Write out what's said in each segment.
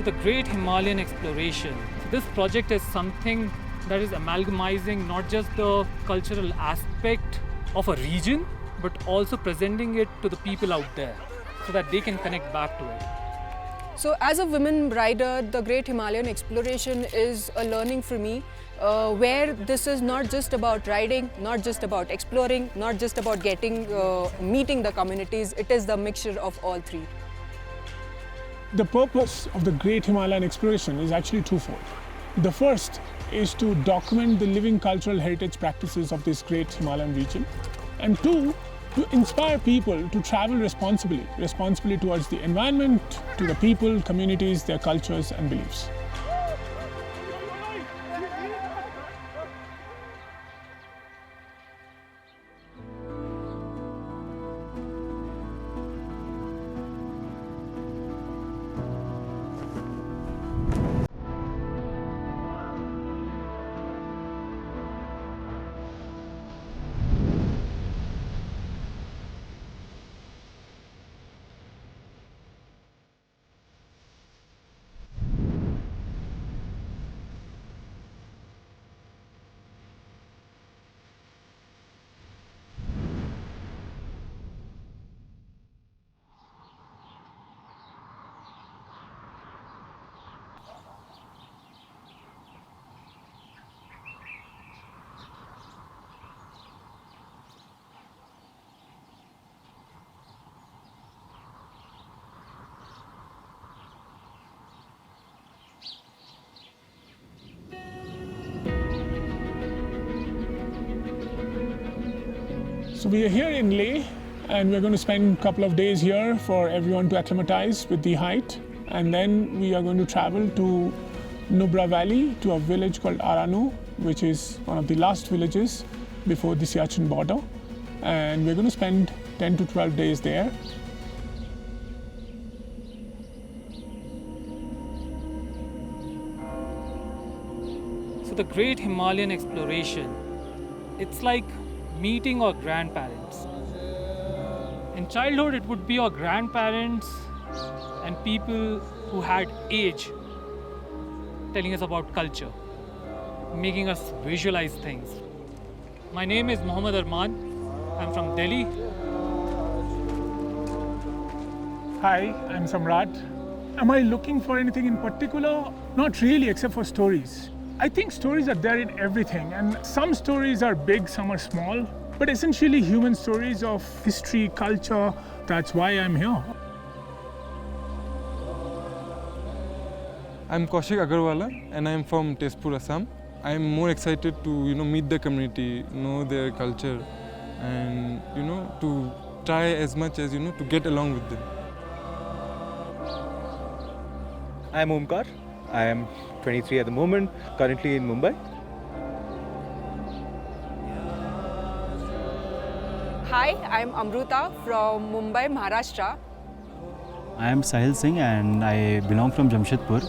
the Great Himalayan Exploration. This project is something that is amalgamizing not just the cultural aspect of a region, but also presenting it to the people out there so that they can connect back to it. So as a women rider, the Great Himalayan Exploration is a learning for me, where this is not just about riding, not just about exploring, not just about meeting the communities, it is the mixture of all three. The purpose of the Great Himalayan Exploration is actually twofold. The first is to document the living cultural heritage practices of this Great Himalayan region, and two, to inspire people to travel responsibly towards the environment, to the people, communities, their cultures and beliefs. So we are here in Leh, and we're going to spend a couple of days here for everyone to acclimatize with the height. And then we are going to travel to Nubra Valley, to a village called Aranu, which is one of the last villages before the Siachen border. And we're going to spend 10 to 12 days there. So the Great Himalayan Exploration, it's like meeting our grandparents. In childhood, it would be our grandparents and people who had age telling us about culture, making us visualize things. My name is Mohammad Arman. I'm from Delhi. Hi, I'm Samrat. Am I looking for anything in particular? Not really, except for stories. I think stories are there in everything, and some stories are big, some are small, but essentially human stories of history, culture. That's why I'm here. I'm Kaushik Agarwala and I'm from Tezpur, Assam. I'm more excited to meet the community, know their culture, and to try as much as to get along with them. I'm Omkar. I am 23 at the moment, currently in Mumbai. Hi, I'm Amruta from Mumbai, Maharashtra. I am Sahil Singh and I belong from Jamshedpur.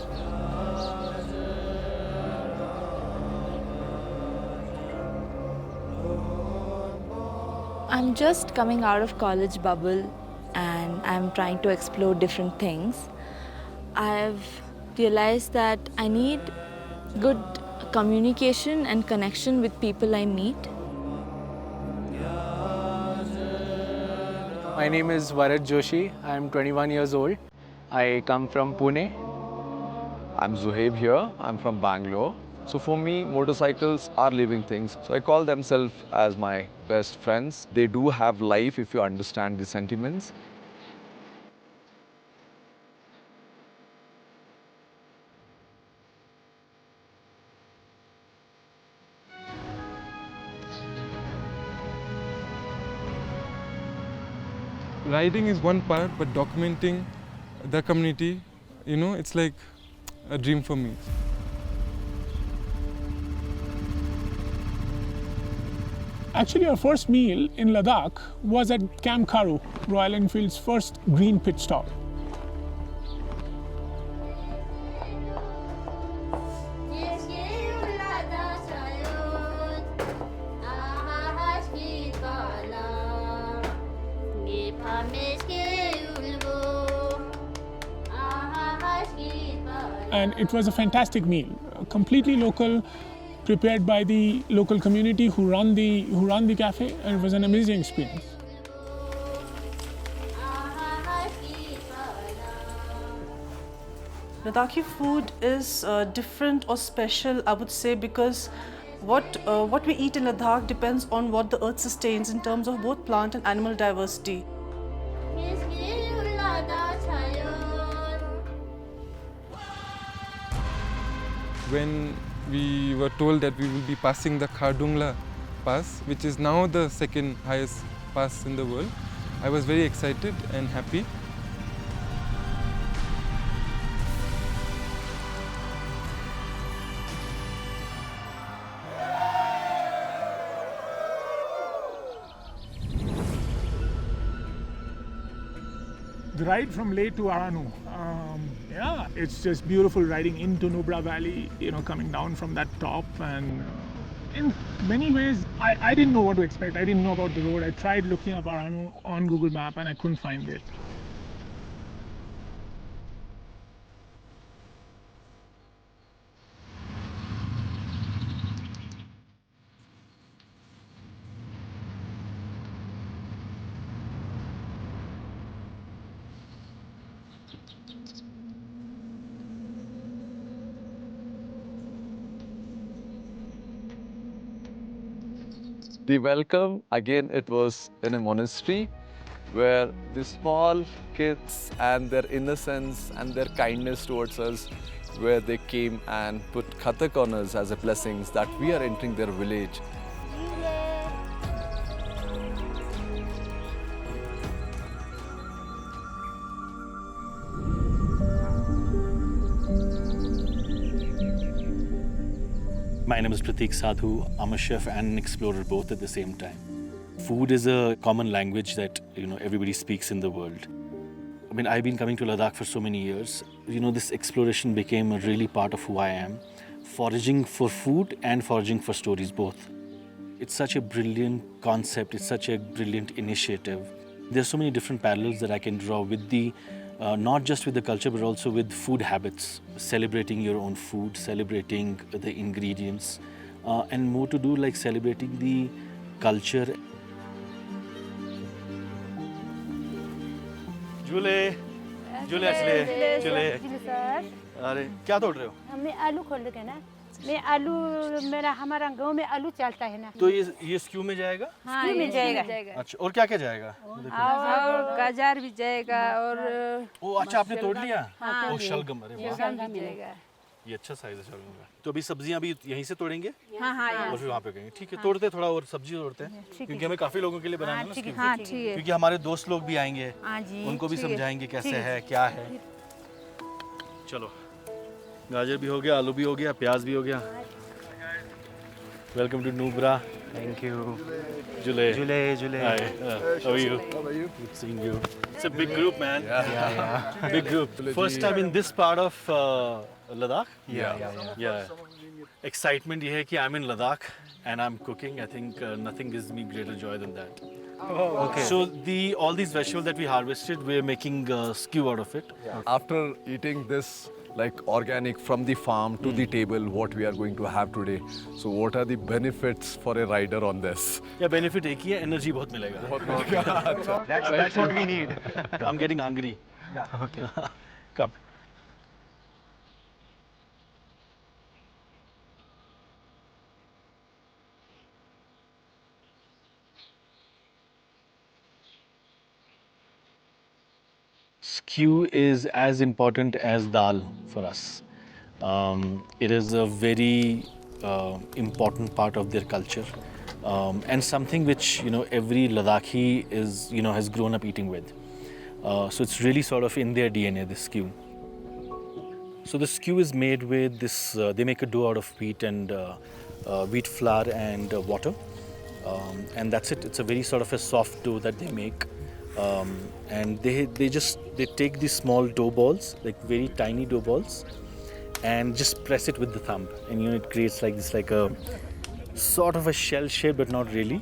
I'm just coming out of college bubble and I'm trying to explore different things. I've realized that I need good communication and connection with people I meet. My name is Varat Joshi. I'm 21 years old. I come from Pune. I'm Zuhaib here. I'm from Bangalore. So for me, motorcycles are living things. So I call themselves as my best friends. They do have life if you understand the sentiments. Riding is one part, but documenting the community, it's like a dream for me. Actually, our first meal in Ladakh was at Camp Kharu, Royal Enfield's first green pit stop. and it was a fantastic meal, completely local, prepared by the local community who run the cafe, and it was an amazing experience. Ladakhi food is different or special, I would say, because what we eat in Ladakh depends on what the earth sustains in terms of both plant and animal diversity. When we were told that we will be passing the Khardung pass, which is now the second highest pass in the world, I was very excited and happy. The ride from Leh to Aranu, it's just beautiful riding into Nubra Valley, coming down from that top, and in many ways, I didn't know what to expect. I didn't know about the road. I tried looking up Aranu on Google Map and I couldn't find it. The welcome, again, it was in a monastery where the small kids and their innocence and their kindness towards us, where they came and put khatak on us as a blessings that we are entering their village. My name is Pratik Sadhu. I'm a chef and an explorer both at the same time. Food is a common language that everybody speaks in the world. I mean, I've been coming to Ladakh for so many years. This exploration became a really part of who I am. Foraging for food and foraging for stories, both. It's such a brilliant concept. It's such a brilliant initiative. There's so many different parallels that I can draw with the not just with the culture, but also with food habits, celebrating your own food, celebrating the ingredients, and more to do like celebrating the culture. झूले अरे क्या तोड़ रहे हो? हमें आलू खोल रहे हैं ना, मैं आलू हमारा गांव में आलू चलता है ना। तो ये स्क्यू में जाएगा? हाँ, स्क्यू में जाएगा। अच्छा, और क्या क्या जाएगा? और गाजर भी जाएगा और ओ अच्छा, आपने तोड़ लिया? हाँ, ओ शलगम, अरे वाह, शलगम भी जाएगा। ये अच्छा साइज है शलगम का। तो अभी सब्जियां भी यहीं से तोड़ेंगे? हाँ हाँ, और फिर वहाँ पे करेंगे। ठीक है, तोड़ते थोड़ा और सब्जी तोड़ते हैं, क्योंकि हमें काफी लोगों के लिए बनाना है ना स्क्यू। हाँ ठीक है। क्योंकि हमारे दोस्त लोग भी आएंगे, उनको भी समझाएंगे कैसे है, क्या है। चलो, गाजर भी हो गया, आलू भी हो गया, प्याज भी हो गया। Welcome to Nubra. Thank you. Jule. Hi. How are you? Good seeing you. It's a big group, man. Yeah. Big group. First time in this part of Ladakh? Yeah. Excitement ये है कि I'm in Ladakh and I'm cooking. I think nothing gives me greater joy than that. Oh, okay. So all these vegetables that we harvested, we're making skew out of it. After eating this, like organic from the farm to the table, what we are going to have today. So what are the benefits for a rider on this? Yeah, benefit एक ही है, energy बहुत मिलेगा. That's what we need. I'm getting hungry. Okay. Come. Skyu is as important as dal for us. It is a very important part of their culture, and something which every Ladakhi has grown up eating with. So it's really sort of in their DNA, this skyu. So the skyu is made with this. They make a dough out of wheat and wheat flour and water, and that's it. It's a very sort of a soft dough that they make. And they take these small dough balls, like very tiny dough balls, and just press it with the thumb, and it creates like this, like a sort of a shell shape, but not really.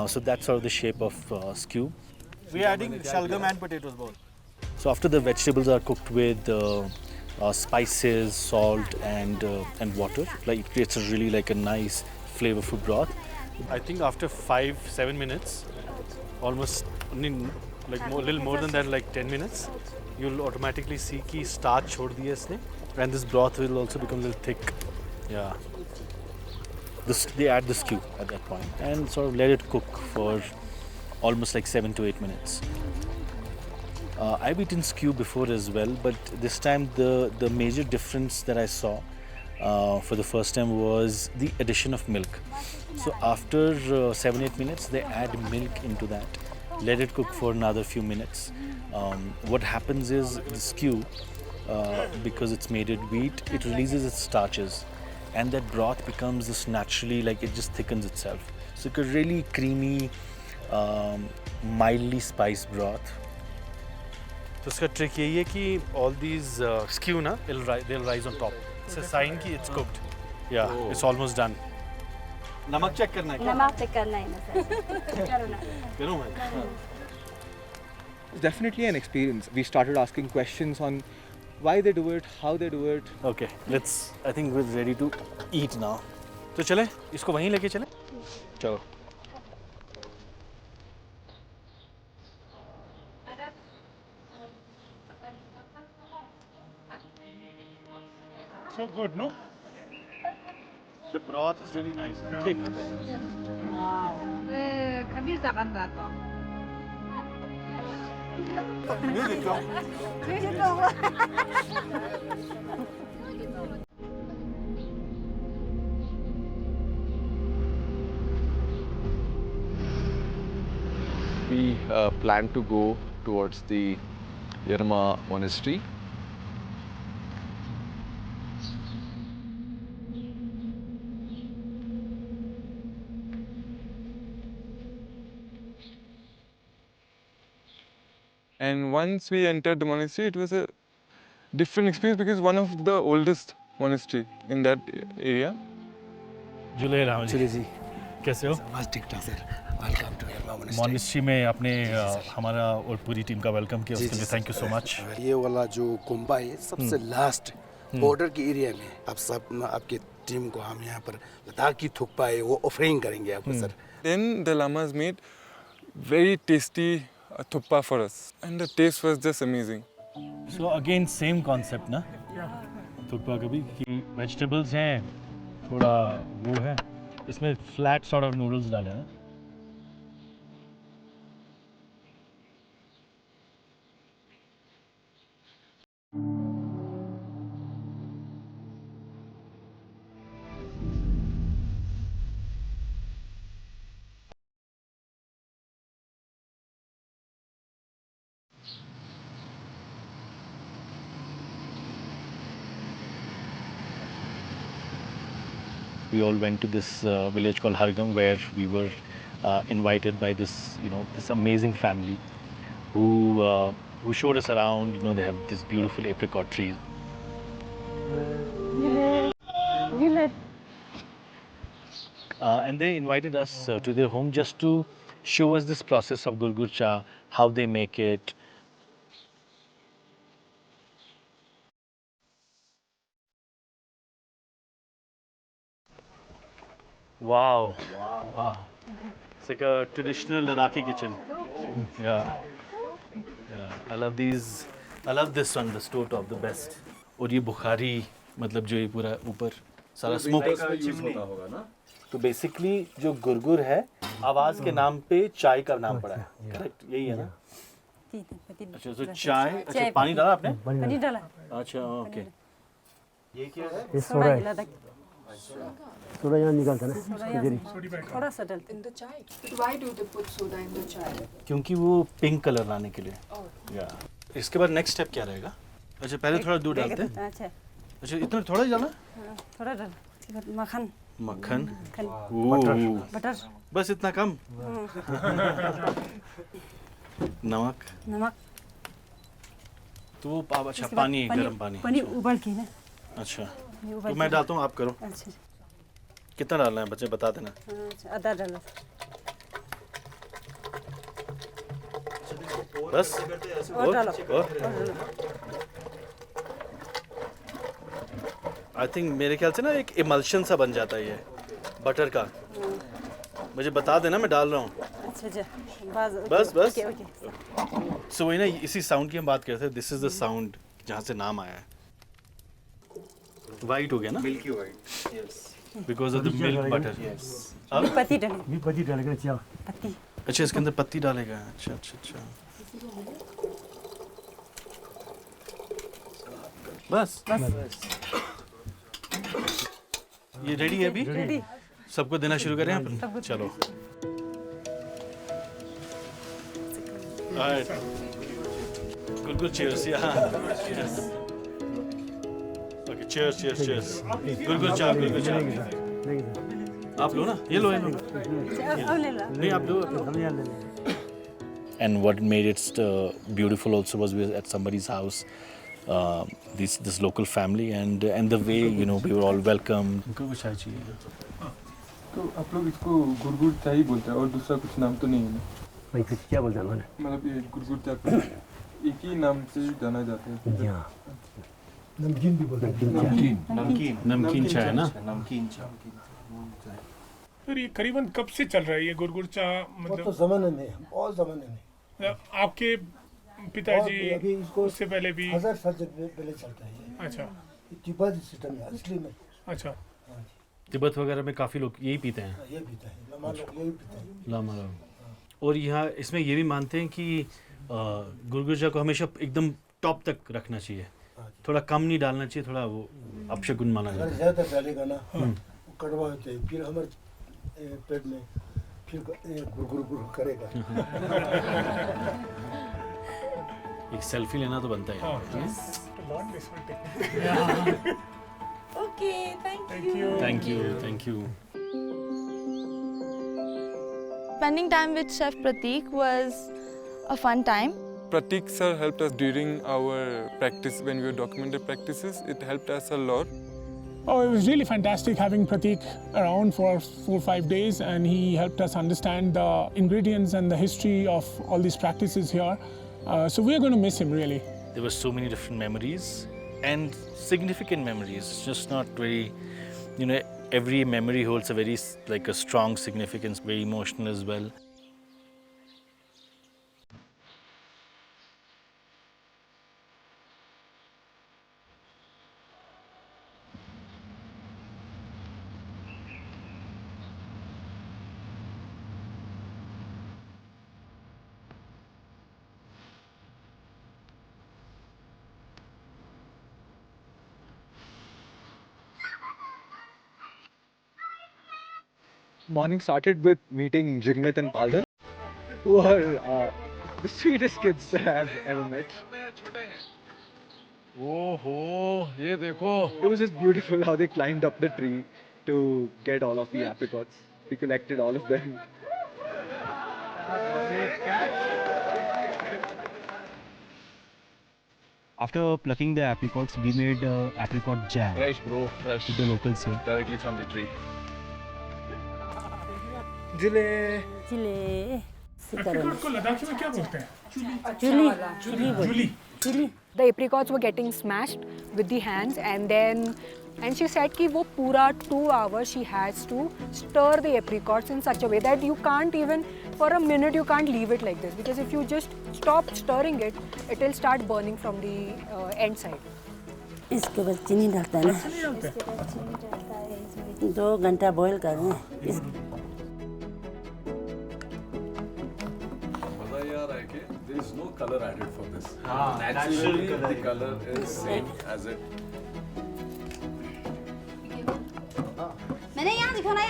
So that's sort of the shape of skyu. We are adding shalgam and potatoes both. So after the vegetables are cooked with spices, salt, and water. Like it creates a really like a nice flavorful broth. I think after 5-7 minutes, almost like a little more than that, like 10 minutes, you'll automatically see कि starch छोड़ दिया इसने, and this broth will also become a little thick. Yeah. They add the skyu at that point and sort of let it cook for almost like 7 to 8 minutes. I've eaten skyu before as well, but this time the major difference that I saw for the first time was the addition of milk. So after 7-8 minutes, they add milk into that, let it cook for another few minutes. What happens is the skyu, because it's made with wheat, it releases its starches, and that broth becomes this naturally, like it just thickens itself. So it's a really creamy, mildly spiced broth. तो इसका trick यही है कि all these skyu ना they'll rise on top. It's a sign कि it's cooked. Yeah, it's almost done. नमक check करना है क्या? नमक चेक करना है ना सर करो ना करूँ मैं? It's definitely an experience. We started asking questions on why they do it, how they do it. Okay, I think we're ready to eat now. तो चले इसको वहीं लेके चले? चलो. So good, no? The broth is really nice. Thick. We plan to go towards the Yarma monastery. And once we entered the monastery, it was a different experience because one of the oldest monastery in that area. जुले राम जी कैसे हो? बस ठीक ठाक sir welcome to Yarma monastery monastery में आपने हमारा और पूरी टीम का वेलकम किया उसके लिए थैंक यू सो मच ये वाला जो कुंभा है सबसे लास्ट बॉर्डर के एरिया में आप सब आपके टीम को हम यहाँ पर लद्दाख की थुक्पा है वो ऑफरिंग करेंगे आपको sir Then the lamas made very tasty thukpa for us and the taste was just amazing. So again same concept ना थुक्पा का भी कि vegetables हैं थोड़ा वो है इसमें flat sort of noodles डाले हैं We all went to this village called Khardung where we were invited by this amazing family who showed us around. They have this beautiful apricot trees. And they invited us to their home just to show us this process of Gur Gur Cha, how they make it. Wow. It's like a traditional Ladakhi kitchen. Yeah. I love these. I love this one, the stove top, the best. और ये बुखारी मतलब जो ये पूरा ऊपर सारा smoke का chimney होगा ना तो बेसिकली जो गुरगुर है आवाज के नाम पे चाय का नाम पड़ा है करेक्ट यही है ना अच्छा तो चाय अच्छा पानी डाला आपने पानी डाला अच्छा ओके ये क्या है ये सोडा है थोड़ा यहाँ निकालता ना थोड़ा सा डालते In the chai. But why do they put soda in the chai? क्योंकि वो पिंक कलर लाने के लिए या इसके बाद नेक्स्ट स्टेप क्या रहेगा अच्छा पहले थोड़ा दूध डालते हैं अच्छा इतना थोड़ा ही डालना थोड़ा डाल मक्खन मक्खन बटर बस इतना कम नमक नमक तो वो अच्छा पानी गर्म पानी पानी उबल के ना अच्छा तो मैं डालता हूँ आप करो अच्छा कितना डालना है बच्चे बता देना अच्छा आधा डालो बस और डालो आई थिंक मेरे ख्याल से ना एक इमल्शन सा बन जाता है ये बटर का. मुझे बता देना, मैं डाल रहा हूँ. बस. सो वही ना, इसी साउंड की हम बात करते हैं. दिस इज द साउंड जहाँ से नाम आया है. वाइट हो गया ना, milky white. Yes, because of the milk butter. अब पत्ती डालेगा क्या पत्ती. अच्छा, इसके अंदर पत्ती डालेगा. अच्छा. बस. ये रेडी है अभी. रेडी. सबको देना शुरू करें अपन. चलो. Alright. Good cheers. Yeah. Cheers. Okay, cheers. Gur Gur Cha. आप लो ना, ये लो. नहीं, आप लो. And what made it beautiful also was we were at somebody's house. This local family and the way we were all welcomed. उनको कुछ चाहिए. तो आप लोग इसको गुर गुर चा ही बोलते हैं और दूसरा कुछ नाम तो नहीं है ना? भाई फिर क्या बोलते हैं? मतलब ये गुर गुर चा एक ही नाम से जाना जाता है. नमकीन भी बोलते हैं. नमकीन चाय ना. नमकीन चाय. फिर ये करीबन कब से चल रहा है ये gur gur cha? मतलब तो ज़माने में, बहुत ज़माने में. आपके पिताजी अभी इसको उससे पहले भी 1000 साल से पहले चलता है. अच्छा. तिब्बत सिस्टम है असली में. अच्छा. तिब्बत वगैरह में काफ़ी लोग यही पीते हैं. ये पीते हैं, लामा लोग यही पीते हैं. लामा लोग. और यहाँ इसमें ये भी मानते हैं कि गुर गुर चा को हमेशा एकदम टॉप तक रखना चाहिए. थोड़ा कम नहीं डालना चाहिए, थोड़ा वो अपशगुन माना जाता है. अगर ज़्यादा डालेगा ना कड़वा होते हैं, फिर हमारे पेट में फिर गुर करेगा. एक सेल्फी लेना तो बनता है. Okay, thank you. Spending time with Chef Pratik was a fun time. Pratik sir helped us during our practice when we were documenting practices. It helped us a lot. Oh, it was really fantastic having Pratik around for 4-5 days, and he helped us understand the ingredients and the history of all these practices here. So we are going to miss him really. There were so many different memories and significant memories. It's just not very, every memory holds a very a strong significance, very emotional as well. Morning started with meeting Jigmit and Paldan, who are the sweetest kids I've ever met. Oh, ये देखो. It was just beautiful how they climbed up the tree to get all of the apricots. We collected all of them. After plucking the apricots, we made apricot jam. Fresh, bro. Fresh. To the locals here. Directly from the tree. जिले. जिले. Apricot को लद्दाखी में क्या बोलते हैं? चुली. The apricots were getting smashed with the hands, and she said कि वो पूरा 2 hours she has to stir the apricots in such a way that you can't even for a minute you can't leave it like this, because if you just stop stirring it, it will start burning from the end side. इसके बाद चीनी डालता है ना. 2 घंटा boil करना है. There is no color added for this. Naturally, the color is same as it. मैंने यहाँ दिखाना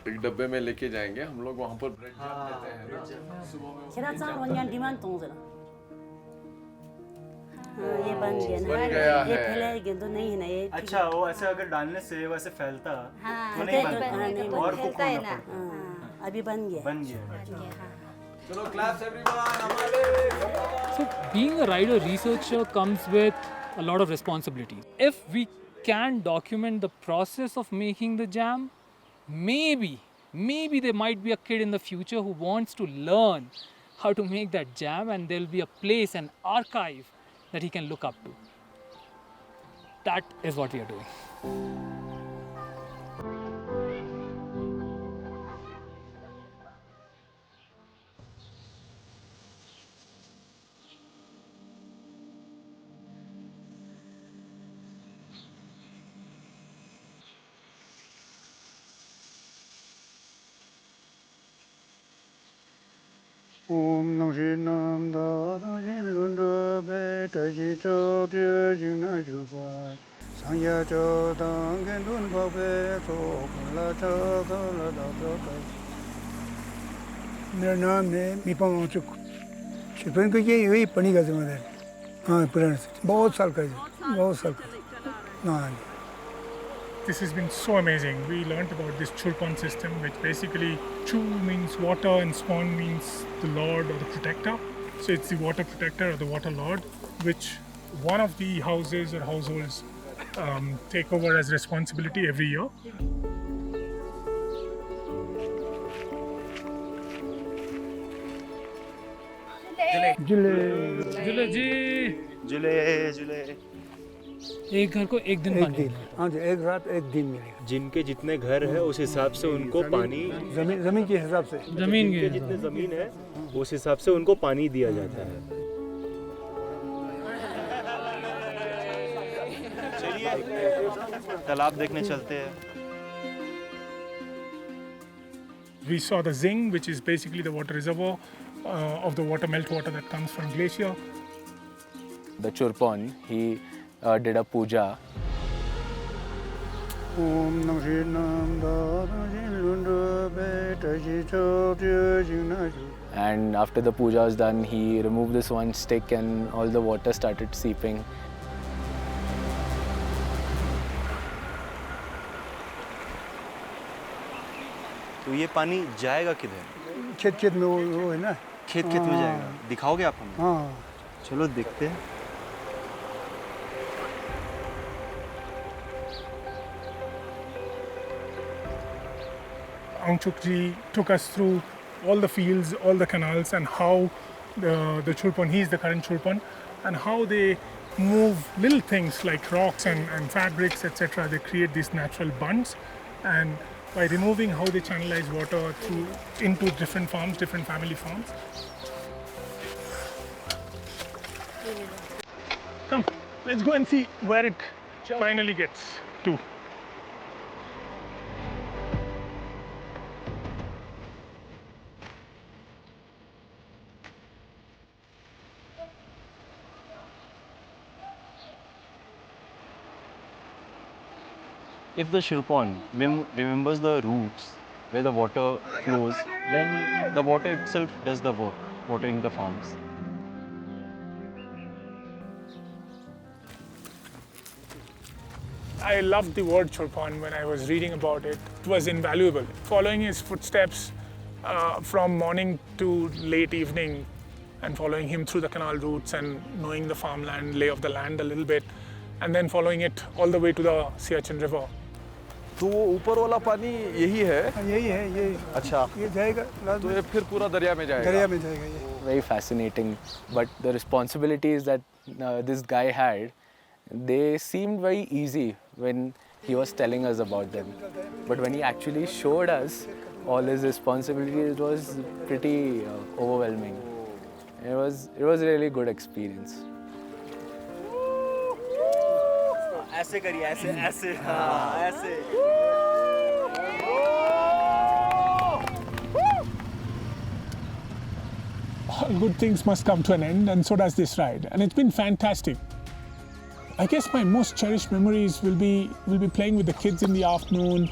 एक डब्बे में लेके जाएंगे हम लोग, वहाँ पर ब्रेड जैम देते हैं ना सुबह में. डिमांड तो ये बन गया ना. बन गया ये है. फैलेगा तो नहीं है ना ये. अच्छा, वो ऐसे अगर डालने से वैसे फैलता हाँ, नहीं बनता और कुक होना पड़ता. अभी बन गया. बन गया. चलो claps everyone. हमारे. So being a rider researcher comes with a lot of responsibilities. If we can document the process of making the jam, maybe there might be a kid in the future who wants to learn how to make that jam, and there'll be a place, an archive that he can look up to. that is what we are doing. Om Namah Nam Da Da Jin Lunda Be Ta Ji Chao Tia Jin Na Ju Ba Sang Ya Chao Dang Gen Dun Ba Be So Kun La Chao Da La Da Da Da मेरा नाम है मीपा माचुक शिल्पन को ये यही पनी का जिम्मेदार हाँ पुराने से बहुत साल का बहुत साल का हाँ This has been so amazing. We learnt about this chulpan system, which basically chu means water and span means the lord or the protector. So it's the water protector or the water lord, which one of the houses or households take over as responsibility every year. जुले जी जुले एक घर को एक दिन पानी हाँ जी एक रात एक दिन मिलेगा जिनके जितने घर है उस हिसाब से उनको पानी जमीन के हिसाब से जमीन के जितने जमीन है उस हिसाब से उनको पानी दिया जाता है चलिए तालाब देखने चलते हैं We saw the Zing, which is basically the water reservoir of the meltwater that comes from glacier. The Churpan, he did a puja. Om Namah Nam Da Da Jin Lunda Be Ta Ji Chao Tia Jin Na Ju And after the puja was done, he removed this one stick and all the water started seeping. तो ये पानी जाएगा किधर खेत खेत में वो है ना खेत खेत में जाएगा दिखाओगे आप हमें हाँ चलो देखते हैं Angchuk ji took us through all the fields, all the canals, and how the Chulpan, he is the current Chulpan, and how they move little things like rocks and fabrics, etc. They create these natural bunds, and by removing how they channelize water into different farms, different family farms. Come, let's go and see where it finally gets to. If the Shilpan remembers the roots where the water flows, then the water itself does the work, watering the farms. I loved the word Chulpan when I was reading about it. It was invaluable. Following his footsteps from morning to late evening and following him through the canal routes and knowing the farmland, lay of the land a little bit, and then following it all the way to the Siachen River. तो वो ऊपर वाला पानी यही है यही है यही अच्छा ये जाएगा तो ये फिर पूरा दरिया में जाएगा दरिया में जाएगा ये Very fascinating, but the responsibilities that this guy had, they seemed very easy when he was telling us about them. But when he actually showed us all his responsibilities, it was pretty overwhelming. It was a really good experience. ऐसे करिए ऐसे ऐसे हाँ ऐसे All good things must come to an end, and so does this ride. And it's been fantastic. I guess my most cherished memories will be playing with the kids in the afternoon.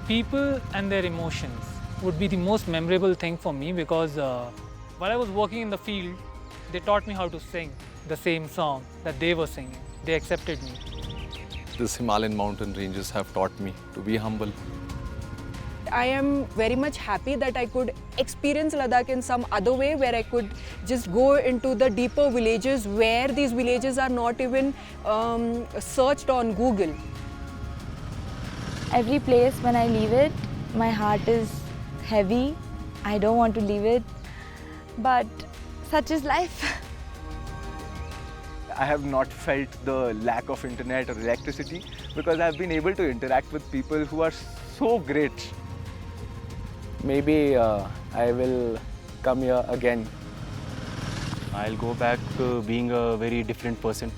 People and their emotions would be the most memorable thing for me because while I was working in the field, they taught me how to sing the same song that they were singing. They accepted me. These Himalayan mountain ranges have taught me to be humble. I am very much happy that I could experience Ladakh in some other way, where I could just go into the deeper villages where these villages are not even searched on Google. Every place when I leave it, my heart is heavy. I don't want to leave it, but such is life. I have not felt the lack of internet or electricity because I've been able to interact with people who are so great. Maybe I will come here again. I'll go back being a very different person.